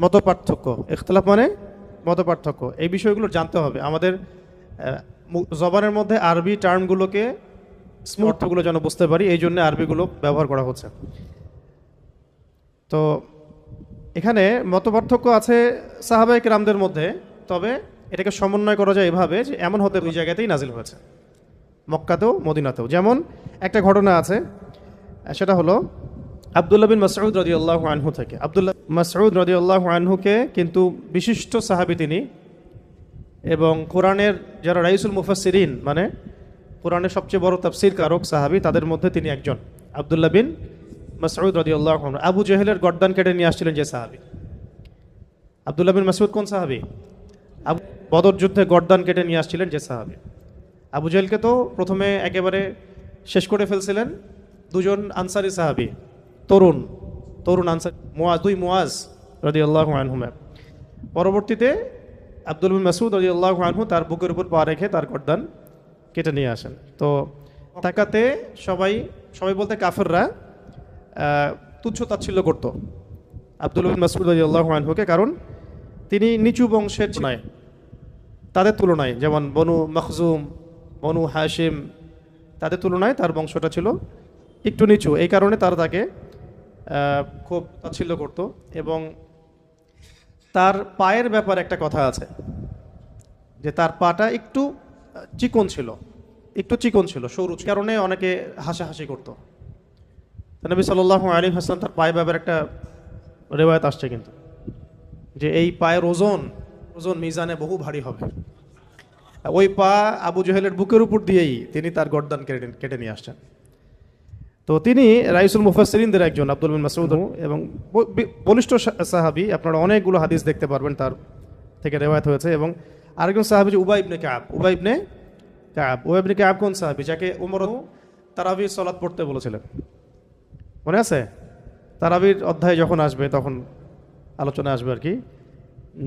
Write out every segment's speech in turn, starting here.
মতপার্থক্য, ইখতিলাফ মানে মতপার্থক্য, এই বিষয়গুলো জানতে হবে আমাদের। জবানের মধ্যে আরবি টার্মগুলোকে অর্থগুলো যেন বুঝতে পারি, এই জন্য আরবিগুলো ব্যবহার করা হচ্ছে। তো এখানে মতপার্থক্য আছে সাহাবায়ে কেরামদের মধ্যে, তবে এটাকে সমন্বয় করা যায় এভাবে যে এমন হতে দুই জায়গাতেই নাজিল হয়েছে, মক্কাতেও মদিনাতেও। যেমন একটা ঘটনা আছে, সেটা হলো আব্দুল্লাহ বিন মাসউদ রাদিয়াল্লাহু আনহু থেকে। আব্দুল্লাহ মাসউদ রাদিয়াল্লাহু আনহুকে কিন্তু বিশিষ্ট সাহাবী তিনি, এবং কোরআনের যারা রাইসুল মুফাসসিরিন মানে কোরআনের সবচেয়ে বড় তাফসীর কারক সাহাবী, তাদের মধ্যে তিনি একজন। আব্দুল্লাহ বিন মাসউদ রাদিয়াল্লাহু আনহু আবু জেহেলের গর্দান কেটে নিয়ে আসছিলেন যে সাহাবী। আব্দুল্লাহ বিন মাসউদ কোন সাহাবী? বদর যুদ্ধে গর্দান কেটে নিয়ে আসছিলেন যে সাহাবী। আবু জেহেলকে তো প্রথমে একেবারে শেষ করে ফেলছিলেন দুজন আনসারী সাহাবী, তরুণ তরুণ আনসার, দুই মুআজ রাদিয়াল্লাহু আনহুমা। পরবর্তীতে আব্দুল বিন মাসউদ রাদিয়াল্লাহু আনহু তার বুকের উপর পা রেখে তার গর্দান কেটে নিয়ে আসেন। তো তাকাতে সবাই বলতে কাফেররা তুচ্ছ তাচ্ছিল্য করত আব্দুল বিন মাসউদ রাদিয়াল্লাহু আনহুকে, কারণ তিনি নিচু বংশের নয় তাদের তুলনায়, যেমন বনু মখজুম, বনু হাশিম, তাদের তুলনায় তার বংশটা ছিল একটু নিচু। এই কারণে তারা তাকে খুব তাচ্ছিল্য করত। এবং তার পায়ের ব্যাপারে একটা কথা আছে যে তার পাটা একটু চিকন ছিল, সরু, কারণে অনেকে হাসাহাসি করত। নবী সাল্লাল্লাহু আলাইহি ওয়াসাল্লাম তার পায়ের ব্যাপারে একটা রিওয়ায়াত আসছে কিন্তু, যে এই পায়ের ওজন মিজানে বহু ভারী হবে। ওই পা আবু জেহেলের বুকের উপর দিয়েই তিনি তার গর্দান কেটে নিয়ে আসছেন। তো তিনি রাইসুল মুফাসসিরিনদের একজন আব্দুল বিন মাসউদ, এবং বলিষ্ঠ সাহাবী। আপনারা অনেকগুলো হাদিস দেখতে পারবেন তার থেকে রিওয়ায়াত হয়েছে। এবং আরেকজন সাহাবী যে উবাই ইবনে কাব কোন সাহাবী? যাকে উমর তারাবির সালাত পড়তে বলেছিলেন, মনে আছে? তারাবির অধ্যায় যখন আসবে তখন আলোচনা আসবে আর কি,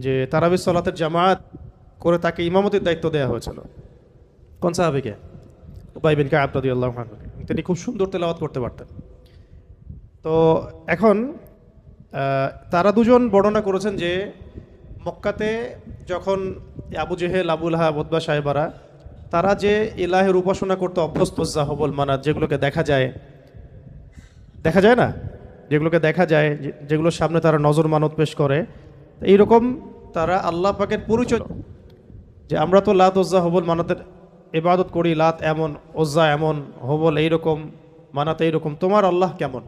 যে তারাবির সালাতের জামাত করে তাকে ইমামতির দায়িত্ব দেওয়া হয়েছিল। কোন সাহাবীকে? উবাই বিন কাব রাদিয়াল্লাহু আনহু। তিনি খুব সুন্দর তেলাওয়াত করতে পারতেন। তো এখন তারা দুজন বর্ণনা করেছেন যে মক্কাতে যখন আবু জেহেল, আবু লাহাব, উতবা সাহেবারা তারা যে ইলাহের উপাসনা করতে অভ্যস্ত, হবল মানাত, যেগুলোকে দেখা যায় না, যেগুলোকে দেখা যায়, যেগুলোর সামনে তারা নজর মানত পেশ করে, এইরকম তারা আল্লাহ পাকের পরিচয়, যে আমরা তো লাত ওজ্জা হবল মানাতের ইবাদত করি, লাত এমন, ওজ্জা এমন, হবল এইরকম, মানাত এইরকম, তোমার আল্লাহ কেমন?